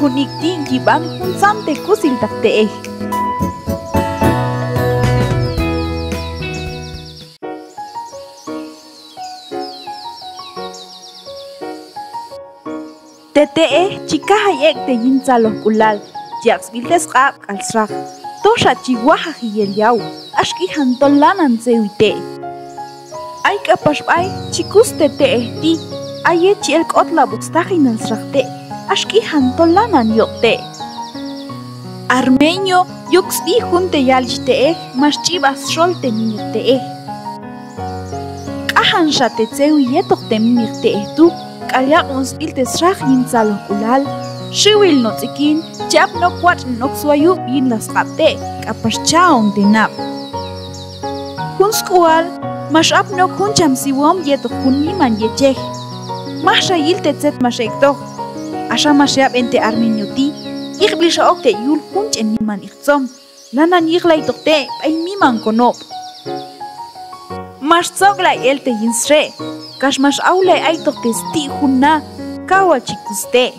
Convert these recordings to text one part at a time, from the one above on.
hunik ti gibang unsam te kusil tak te. Tete chica hayek te yinza los kulal, jaks biltes qab kalsrak. Tosha chihuahua hiyeliau, ashki hantolanan zeuite. Ay kapashbay chikus tete ti, aye chiel kotla bustajinan srakte, ashki hantolanan yokte. Armenio yuxi junte yalchte, mas chivas sholte minirte. Kahan shate zeu yetokte minirte tu, kalyak uns biltes rak yinza los kulal. Shiwil no tsikin, chap no kwat no suayu bin las kapte, kapas chaong denap. Kun skual, mas ap no kun cham siwom yeto kun niman yecheh. Mas shayil te tzet mas ektok. Asha mas yap ente Armenio ti, ikblisha okte yul kunch en niman iktsom. Lanan yiklay tokte, ay miman konop. Mas tsoglay elte yinsre, kas mas aulay ay tokte sti hunna, kawa chikuste.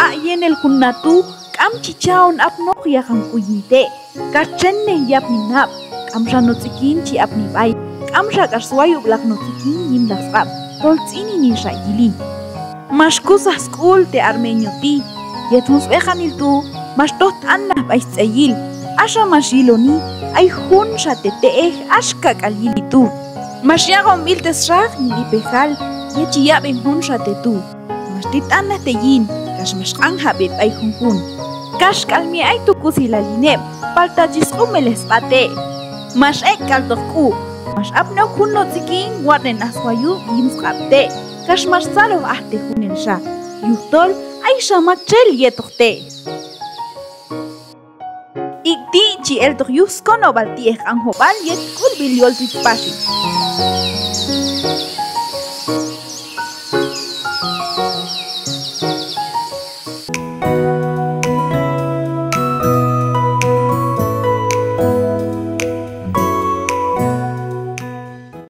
Ayen el kunnatu kam chichaon apnok ya kam kuyinte kachenne yap minap kam shano tsikin chi apni bai kam sha kaswayu blak no tsikin nim lasqab toltsini ni shayili mashkusa skul te Armenio ti yetus bejanil tu mashtot anna bai tsayil asha mashiloni ay hun shatete ashka kalili tu mashyago miltes rag ni pejal yechi yabe hun shatetu mashtit anna teyin Kash mas anghabib ay hunkun. Kash kalmi ay tukusi lalineb. Palta jisumeles pate. Mas ek kaltoku. Mas apno kunno tsiking warnen aswayu yimskapte. Kash mas salo ahte hunin sha. Yuhtol ay shamakchel yetokte. Ikti chi el tok yuskono baltiek anghobal yet kulbil yol titpashi.